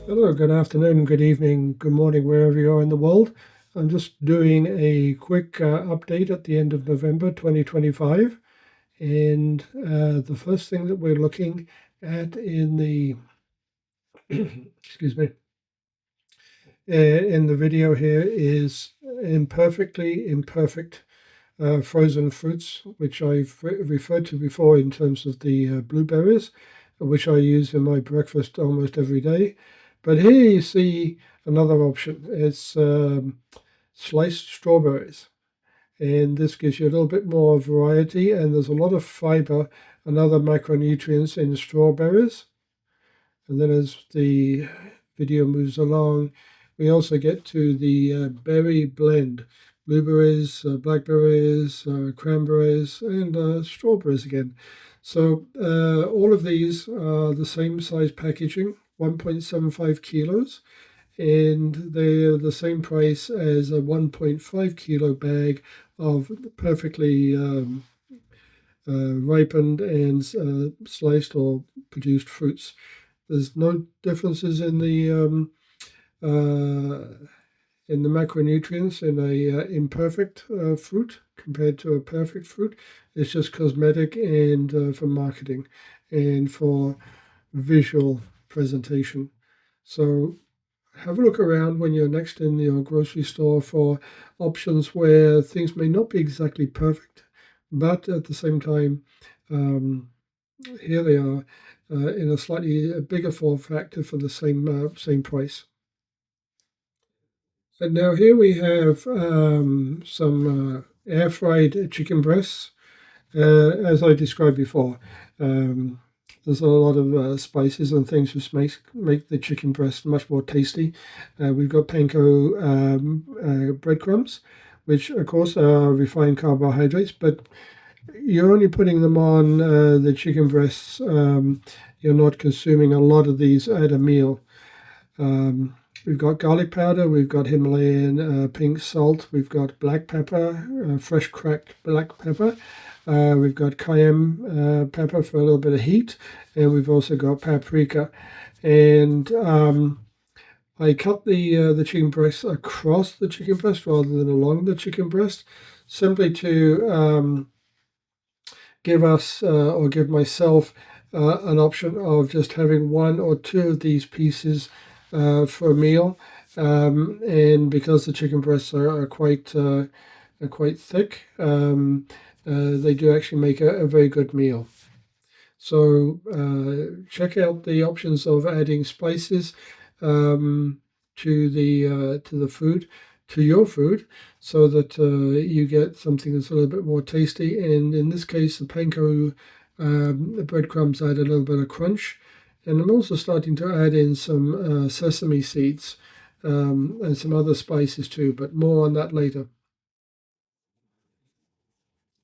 Hello, good afternoon, good evening, good morning, wherever you are in the world. I'm just doing a quick update at the end of November 2025. And the first thing that we're looking at in the, excuse me, in the video here is imperfectly imperfect frozen fruits, which I've referred to before in terms of the blueberries, which I use in my breakfast almost every day. But here you see another option. It's sliced strawberries. And this gives you a little bit more variety, and there's a lot of fiber and other macronutrients in strawberries. And then as the video moves along, we also get to the berry blend, blueberries, blackberries, cranberries, and strawberries again. So all of these are the same size packaging, 1.75 kilos, and they're the same price as a 1.5 kilo bag of perfectly ripened and sliced or produced fruits. There's no differences in the macronutrients in a imperfect fruit compared to a perfect fruit. It's just cosmetic and for marketing and for visual presentation. So have a look around when you're next in your grocery store for options where things may not be exactly perfect, but at the same time, um, here they are in a slightly bigger form factor for the same price. And now here we have some air fried chicken breasts, as I described before. Um, there's a lot of spices and things which make the chicken breast much more tasty. We've got panko breadcrumbs, which of course are refined carbohydrates, but you're only putting them on the chicken breasts. You're not consuming a lot of these at a meal. We've got garlic powder, we've got Himalayan pink salt, we've got black pepper, fresh cracked black pepper, we've got cayenne pepper for a little bit of heat, and we've also got paprika. And I cut the chicken breast across the chicken breast rather than along the chicken breast, simply to give us or give myself an option of just having one or two of these pieces for a meal. And because the chicken breasts are quite thick, they do actually make a very good meal. So check out the options of adding spices to the food, to your food, so that you get something that's a little bit more tasty. And in this case, the panko the breadcrumbs add a little bit of crunch. And I'm also starting to add in some sesame seeds and some other spices too, but more on that later.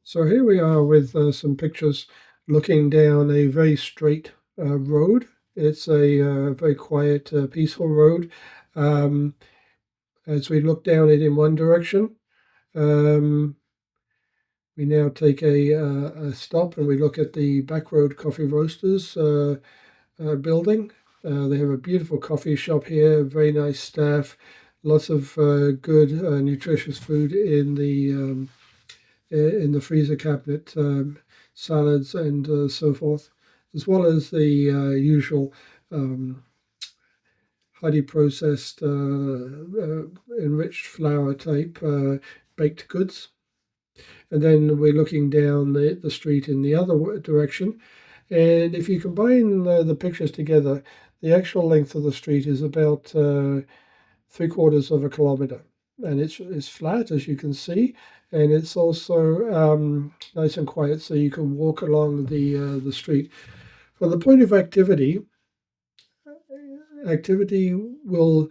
So here we are with some pictures looking down a very straight road. It's a very quiet, peaceful road. Um, as we look down it in one direction, um, we now take a stop and we look at the Backroad Coffee Roasters building. They have a beautiful coffee shop here, very nice staff, lots of good, nutritious food in the freezer cabinet, salads and so forth, as well as the usual highly processed, enriched flour type baked goods. And then we're looking down the street in the other direction. And if you combine the pictures together, the actual length of the street is about 3/4 of a kilometer. And it's flat, as you can see, and it's also nice and quiet, so you can walk along the street. From the point of activity, activity will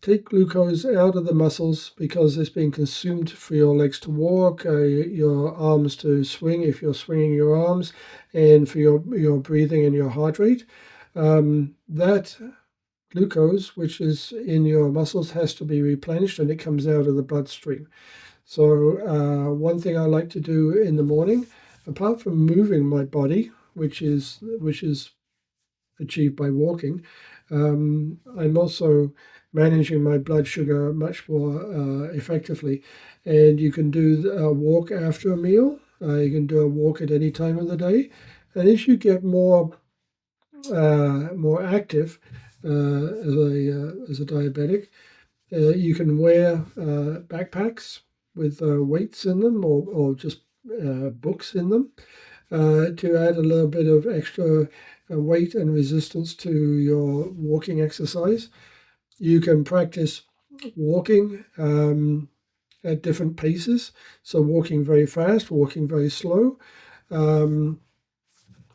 take glucose out of the muscles because it's being consumed for your legs to walk, your arms to swing if you're swinging your arms, and for your breathing and your heart rate. That glucose, which is in your muscles, has to be replenished and it comes out of the bloodstream. So, one thing I like to do in the morning, apart from moving my body, which is achieved by walking, I'm also managing my blood sugar much more effectively. And you can do a walk after a meal. You can do a walk at any time of the day. And as you get more active as a diabetic, you can wear backpacks with weights in them or just books in them to add a little bit of extra weight and resistance to your walking exercise. You can practice walking at different paces, so walking very fast, walking very slow, um,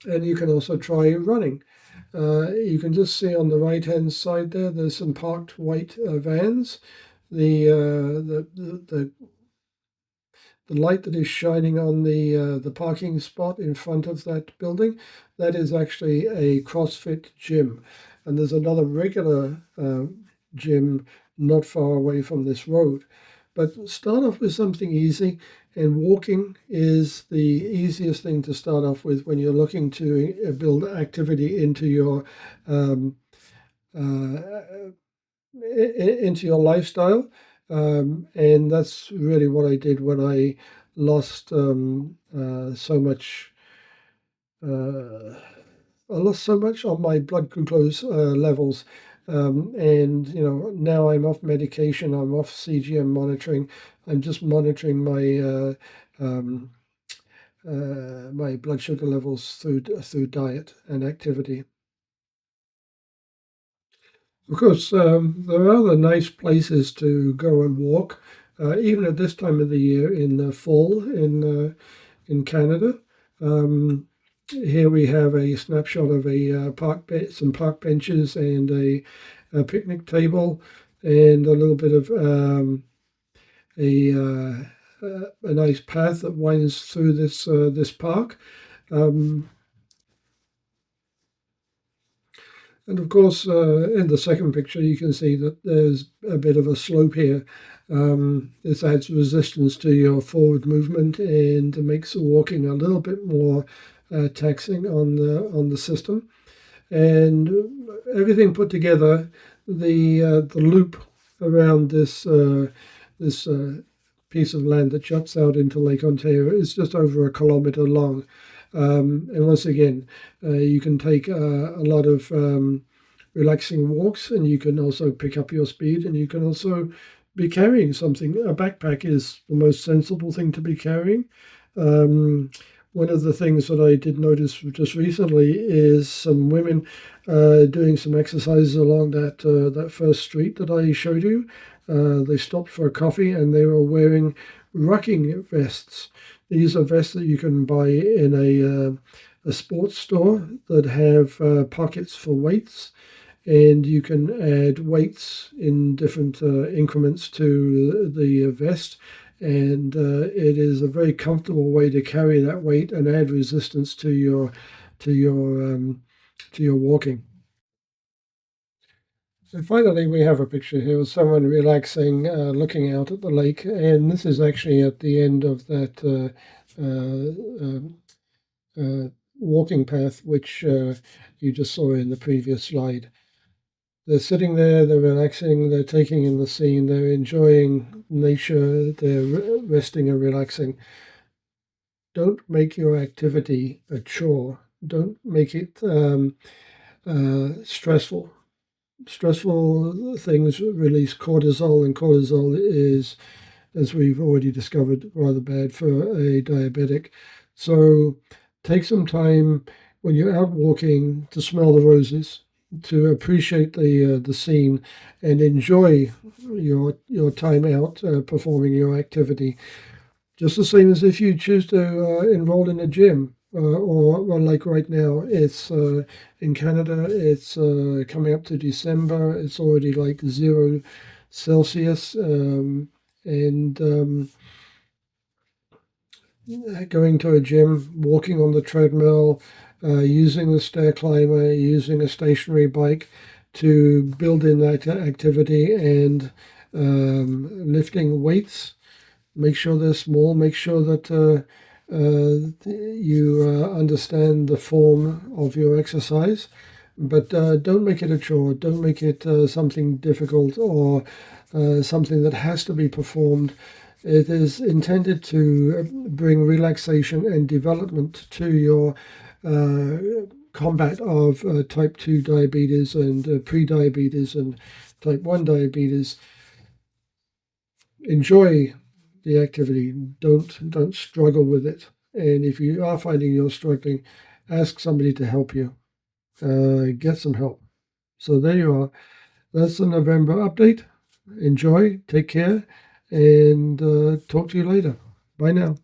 and you can also try running. You can just see on the right hand side there, there's some parked white vans. The light that is shining on the parking spot in front of that building, that is actually a CrossFit gym. And there's another regular gym not far away from this road. But start off with something easy, and walking is the easiest thing to start off with when you're looking to build activity um, uh, into your lifestyle. And that's really what I did when I lost so much. I lost so much on my blood glucose levels, and now I'm off medication. I'm off CGM monitoring. I'm just monitoring um, my blood sugar levels through diet and activity. Of course, there are other nice places to go and walk, even at this time of the year in the fall in Canada. Um, Here we have a snapshot of some park benches and a picnic table, and a little bit of a nice path that winds through this park. Um, And of course, in the second picture, you can see that there's a bit of a slope here. This adds resistance to your forward movement and makes walking a little bit more taxing on the system. And everything put together, the loop around this piece of land that juts out into Lake Ontario is just over a kilometre long. And once again, you can take a lot of relaxing walks, and you can also pick up your speed, and you can also be carrying something. A backpack is the most sensible thing to be carrying. Um, One of the things that I did notice just recently is some women doing some exercises along that first street that I showed you. They stopped for a coffee and they were wearing rucking vests. These are vests that you can buy in a sports store that have pockets for weights, and you can add weights in different increments to the vest. And it is a very comfortable way to carry that weight and add resistance to your to your walking. And finally, we have a picture here of someone relaxing, looking out at the lake, and this is actually at the end of that walking path, which you just saw in the previous slide. They're sitting there, they're relaxing, they're taking in the scene, they're enjoying nature, they're resting and relaxing. Don't make your activity a chore. Don't make it stressful. Stressful things release cortisol, and cortisol is, as we've already discovered, rather bad for a diabetic. So take some time when you're out walking to smell the roses, to appreciate the scene, and enjoy your time out performing your activity. Just the same as if you choose to enroll in a gym, or like right now, it's in Canada, it's coming up to December, it's already like 0 Celsius, and going to a gym, walking on the treadmill, using the stair climber, using a stationary bike to build in that activity, and lifting weights. Make sure they're small. Make sure that you understand the form of your exercise. But don't make it a chore. Don't make it something difficult or something that has to be performed. It is intended to bring relaxation and development to your combat of type 2 diabetes and pre-diabetes and type 1 diabetes. Enjoy the activity. Don't struggle with it. And if you are finding you're struggling, ask somebody to help you. Get some help. So there you are. That's the November update. Enjoy, take care, and talk to you later. Bye now.